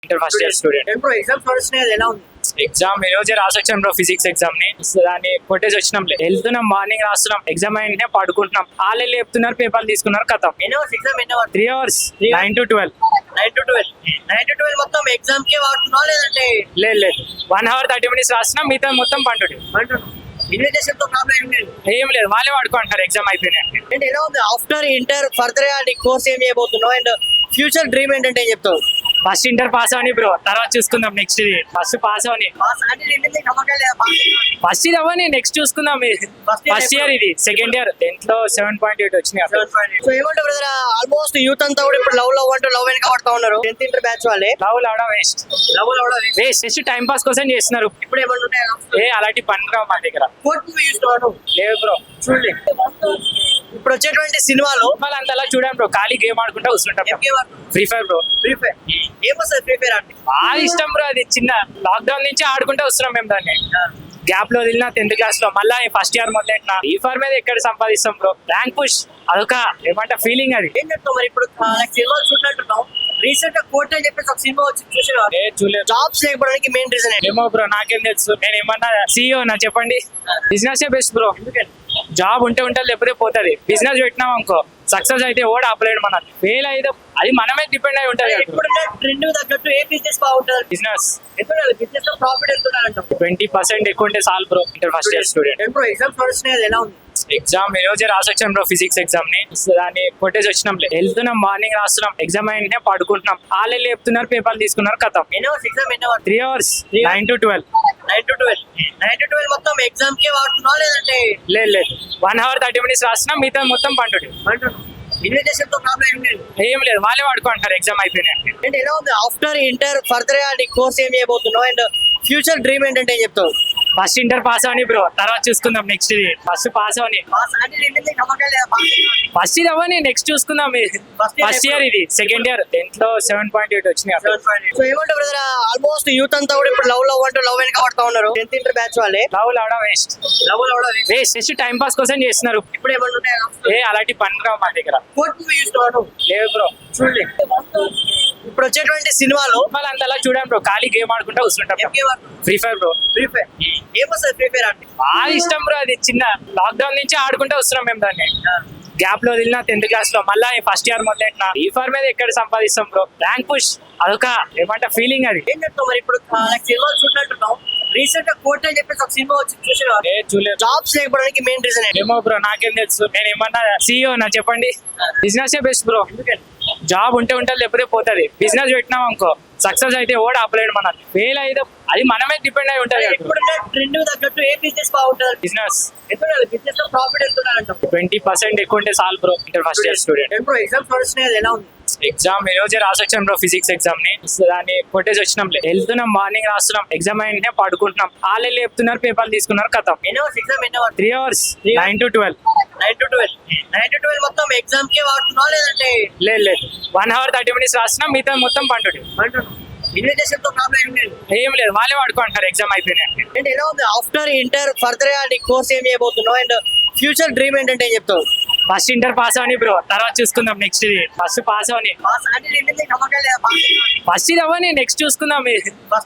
Inter first year student. ఇప్పుడు exams నడుస్తున్నాయి, ఎలా ఉంది? ఎగ్జామ్ ఈ రోజే రాసి వచ్చాం బ్రో, ఫిజిక్స్ ఎగ్జామ్ ని. దాన్ని కొట్టేసి వచ్చినాం. వెళ్తున్నాం, మార్నింగ్ రాస్తున్నాం, ఎగ్జామ్ అయింటే పడుకుంటున్నాం. వాళ్ళు చెప్తున్నారు, పేపర్లు తీసుకున్నారు, కథం. ఎన్ని అవర్స్ ఎగ్జామ్? ఎన్ని అవర్స్? 3 hours 9 to 12. 9 to 12 మొత్తం ఎగ్జామ్ కే వాడుతున్నావా లేదంటే? లేదు 1 hour 30 minutes రాస్తున్నాం, మిగతా మొత్తం పండుడి. ఇన్విటేషన్ తో ప్రాబ్లం ఏం లేదు. ఏం లేదు, వాళ్ళే వాడుకుంటారు ఎగ్జామ్ అయిపోయినాయి. అంటే ఎలా ఉంది ఆఫ్టర్ ఇంటర్ ఫర్దర్ గా నీ కోర్స్ ఏం చేయబోతున్నావు అండ్ ఫ్యూచర్ డ్రీమ్ ఏంటంటే ఏం చెప్తావు? ఫస్ట్ ఇంటర్ పాస్ అవని బ్రో, తర్వాత చూసుకుందాం నెక్స్ట్. ఇది ఫస్ట్ పాస్ అవని, ఫస్ట్ ఇది అవని, నెక్స్ట్ చూసుకుందాం. ఫస్ట్ ఇయర్ ఇది, సెకండ్ ఇయర్ 10th లో 7.8 వచ్చినాయి. సో ఏమంటారు బ్రదర్, ఆల్మోస్ట్ యూత్ అంతా కూడా ఇప్పుడు లవ్ అంటూ లవ్ వెనక పడతా ఉన్నారు. 10th ఇంటర్ బ్యాచ్ వాళ్ళే లవ్ అవడం వేస్ట్, జస్ట్ టైం పాస్ కోసం చేస్తున్నారు. ఇప్పుడు ఏమంటున్నాయి అలాంటి పని రావు మా దగ్గర. కోర్ట్ మూవీ చూస్తున్నాను లేదు బ్రో, చూడలే. ఇప్పుడు వచ్చేటువంటి సినిమాలు మళ్ళీ అంతలా చూడాం బ్రో, ఖాళీ గేమ్ ఆడుకుంటా కూర్చుంటాం. Free fire bro. ఏమొస్తుంది ఫ్రీ ఫైర్ అంటే? బాగా ఇష్టం బ్రో, అది చిన్న లాక్డౌన్ నుంచి ఆడుకుంటూ వస్తున్నాం మేము దాన్ని. గ్యాప్ లో వదిలిన 10th క్లాస్ లో, మళ్ళీ ఫస్ట్ ఇయర్ మొదలెట్టిన. ఈ ఫార్ మీద ఎక్కడ సంపాదిస్తాం బ్రో, ర్యాంక్ పుష్, అదొక ఏమంట ఫీలింగ్. అది ఏం చెప్తావు మరి? ఇప్పుడు సినిమాలు చూడలేంటున్నావు, రీసెంట్ గా కోర్ట్ అని చెప్పేసి ఒక సినిమా వచ్చి చూసిన చూడలేదు. జాబ్స్ లేకపోవడానికి మెయిన్ రీజన్ ఏంటి? ఏమో బ్రో, నాకేం తెలుసు. నేను ఏమన్నా CEO నా చెప్పండి. Business best bro. జాబ్ ఉంటే లేకపోతే పోతుంది. బిజినెస్ పెట్టినాం అనుకో, సక్సెస్ అయితే ఓడి ఆపలేడు. మన ఫెయిల్ అయితే అది మనమే డిపెండ్ అయి ఉంటుంది. ఇప్పుడున్న ట్రెండ్ తగ్గట్టు ఏ బిజినెస్ బాగుంటుంది? బిజినెస్ బిజినెస్ లో ప్రాఫిట్ ఎంత ఉండాలంటావు? 20% ఎక్కువ ఉంటే చాలు bro. Inter first year student. ఇప్పుడు ఎగ్జామ్స్ నడుస్తున్నాయి, ఎలా ఉంది? ఎగ్జామ్ ఈ రోజే రాసి వచ్చాం బ్రో, ఫిజిక్స్ ఎగ్జామ్ ని. దాన్ని కొట్టేసి వచ్చినాం. వెళ్తున్నాం, మార్నింగ్ రాస్తున్నాం, ఎగ్జామ్ అయింటే పడుకుంటున్నాం. వాళ్ళు చెప్తున్నారు, పేపర్లు తీసుకున్నారు, కథం. ఎన్ని అవర్స్ ఎగ్జామ్? ఎన్ని అవర్స్? 3 hours 9 to 12. 9 to 12 మొత్తం ఎగ్జామ్ కే వాడుతున్నావా లేదంటే? లేదు 1 hour 30 minutes రాస్తున్నాం, మిగతా మొత్తం పండుడి. ఇన్విటేషన్ తో ప్రాబ్లం ఏం లేదు. ఏం లేదు, వాళ్ళే వాడుకుంటారు ఎగ్జామ్ అయిపోయినాయి. అంటే ఎలా ఉంది ఆఫ్టర్ ఇంటర్ ఫర్దర్ గా నీ కోర్స్ ఏం చేయబోతున్నావు అండ్ ఫ్యూచర్ డ్రీమ్ ఏంటంటే ఏం చెప్తావు? ఫస్ట్ ఇంటర్ పాస్ అవని బ్రో, తర్వాత చూసుకుందాం నెక్స్ట్. ఇది ఫస్ట్ పాస్ అవని, ఫస్ట్ ఇది అవని, నెక్స్ట్ చూసుకుందాం. ఫస్ట్ ఇయర్ ఇది, సెకండ్ ఇయర్ 10th లో 7.8 వచ్చినాయి. సో ఏమంటారు బ్రదర్, ఆల్మోస్ట్ యూత్ అంతా కూడా ఇప్పుడు లవ్ అంటూ లవ్ వెనక పడతా ఉన్నారు. 10th ఇంటర్ బ్యాచ్ వాళ్ళే లవ్ అవడం వేస్ట్, జస్ట్ టైం పాస్ కోసం చేస్తున్నారు. ఇప్పుడు ఏమంటున్నాయి అలాంటి పని రావు మా దగ్గర. కోర్ట్ మూవీ చూస్తున్నాను, లేదు బ్రో, చూడలే. ఇప్పుడు వచ్చేటువంటి సినిమాలు మళ్ళీ అంతలా చూడాం బ్రో, ఖాళీ గేమ్ ఆడుకుంటా కూర్చుంటాం. Free fire bro. ఏమొస్తుంది ఫ్రీ ఫైర్ అంటే? బాగా ఇష్టం బ్రో, అది చిన్న లాక్డౌన్ నుంచి ఆడుకుంటూ వస్తున్నాం మేము దాన్ని. గ్యాప్ లో వదిలిన 10th క్లాస్ లో, మళ్ళీ ఫస్ట్ ఇయర్ మొదలెట్టిన. ఈ ఫార్ మీద ఎక్కడ సంపాదిస్తాం బ్రో, ర్యాంక్ పుష్, అదొక ఏమంట ఫీలింగ్. అది ఏం చెప్తావు మరి? ఇప్పుడు సినిమాలు చూడలేంటున్నావు, రీసెంట్ గా కోర్ట్ అని చెప్పేసి ఒక సినిమా వచ్చి చూసిన చూడలేదు. జాబ్స్ లేకపోవడానికి మెయిన్ రీజన్ ఏంటి? ఏమో బ్రో, నాకేం తెలుసు. నేను ఏమన్నా CEO నా చెప్పండి. Business best bro. జాబ్ ఉంటే లేకపోతే పోతుంది. బిజినెస్ పెట్టినాం అనుకో, సక్సెస్ అయితే ఓడి ఆపలేడు. మన ఫెయిల్ అయితే అది మనమే డిపెండ్ అయి ఉంటుంది. ఇప్పుడున్న ట్రెండ్ తగ్గట్టు ఏ బిజినెస్ బాగుంటుంది? బిజినెస్ బిజినెస్ లో ప్రాఫిట్ ఎంత ఉండాలంటావు? 20% ఎక్కువ ఉంటే చాలు bro. Inter first year student. ఇప్పుడు ఎగ్జామ్స్ నడుస్తున్నాయి, ఎలా ఉంది? ఎగ్జామ్ ఈ రోజే రాసి వచ్చాం బ్రో, ఫిజిక్స్ ఎగ్జామ్ ని. దాన్ని కొట్టేసి వచ్చినాం. వెళ్తున్నాం, మార్నింగ్ రాస్తున్నాం, ఎగ్జామ్ అయింటే పడుకుంటున్నాం. వాళ్ళు చెప్తున్నారు, పేపర్లు తీసుకున్నారు, కథం. ఎన్ని అవర్స్ ఎగ్జామ్? ఎన్ని అవర్స్? 3 hours 9 to 12. 9 to 12 మొత్తం ఎగ్జామ్ కే వాడుతున్నావా లేదంటే? లేదు 1 hour 30 minutes రాస్తున్నాం, మిగతా మొత్తం పండుడి. ఇన్విటేషన్ తో ప్రాబ్లం ఏం లేదు. ఏం లేదు, వాళ్ళే వాడుకుంటారు ఎగ్జామ్ అయిపోయినాయి. అంటే ఎలా ఉంది ఆఫ్టర్ ఇంటర్ ఫర్దర్ గా నీ కోర్స్ ఏం చేయబోతున్నావు అండ్ ఫ్యూచర్ డ్రీమ్ ఏంటంటే ఏం చెప్తావు? ఫస్ట్ ఇంటర్ పాస్ అవని బ్రో, తర్వాత చూసుకుందాం నెక్స్ట్. ఇది ఫస్ట్ పాస్ అవని, ఫస్ట్ ఇది అవని, నెక్స్ట్ చూసుకుందాం.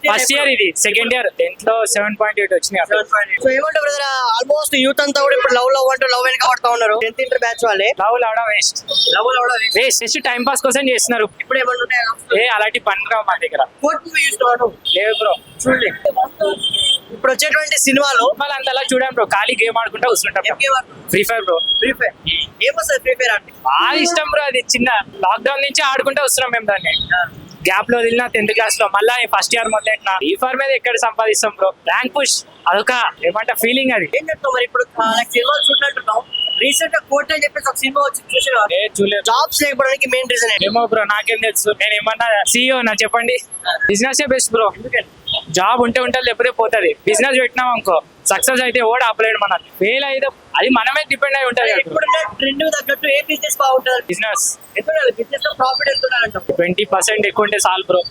ఫస్ట్ ఇయర్ ఇది, సెకండ్ ఇయర్ 10th లో 7.8 వచ్చినాయి. సో ఏమంటారు బ్రదర్, ఆల్మోస్ట్ యూత్ అంతా కూడా ఇప్పుడు లవ్ అంటూ లవ్ వెనక పడతా ఉన్నారు. 10th ఇంటర్ బ్యాచ్ వాళ్ళే లవ్ అవడం వేస్ట్, జస్ట్ టైం పాస్ కోసం చేస్తున్నారు. ఇప్పుడు ఏమంటున్నాయి అలాంటి పని రావు మా దగ్గర. కోర్ట్ మూవీ చూస్తున్నాను, లేదు బ్రో, చూడలే. ఇప్పుడు వచ్చేటువంటి సినిమాలు మళ్ళీ అంతలా చూడాం బ్రో, ఖాళీ గేమ్ ఆడుకుంటా కూర్చుంటాం. Free fire bro. ఏమొస్తుంది ఫ్రీ ఫైర్ అంటే? బాగా ఇష్టం బ్రో, అది చిన్న లాక్డౌన్ నుంచి ఆడుకుంటూ వస్తున్నాం మేము దాన్ని. గ్యాప్ లో వదిలిన 10th క్లాస్ లో, మళ్ళీ ఫస్ట్ ఇయర్ మొదలెట్టిన. ఈ ఫార్ మీద ఎక్కడ సంపాదిస్తాం బ్రో, ర్యాంక్ పుష్, అదొక ఏమంట ఫీలింగ్. అది ఏం చెప్తావు మరి? ఇప్పుడు సినిమాలు చూడలేంటున్నావు, రీసెంట్ గా కోర్ట్ అని చెప్పేసి ఒక సినిమా వచ్చి చూసిన చూడలేదు. జాబ్స్ లేకపోవడానికి మెయిన్ రీజన్ ఏంటి? ఏమో బ్రో, నాకేం తెలుసు. నేను ఏమన్నా CEO నా చెప్పండి. Business best bro. జాబ్ ఉంటే లేకపోతే పోతుంది. బిజినెస్ పెట్టినాం అనుకో, సక్సెస్ అయితే ఓడి ఆపలేడు. మన ఫెయిల్ అయితే అది మనమే డిపెండ్ అయి ఉంటుంది. ఇప్పుడున్న ట్రెండ్ తగ్గట్టు ఏ బిజినెస్ బాగుంటుంది? బిజినెస్ బిజినెస్ లో ప్రాఫిట్ ఎంత ఉండాలంటావు? 20% ఎక్కువ ఉంటే చాలు బ్రో.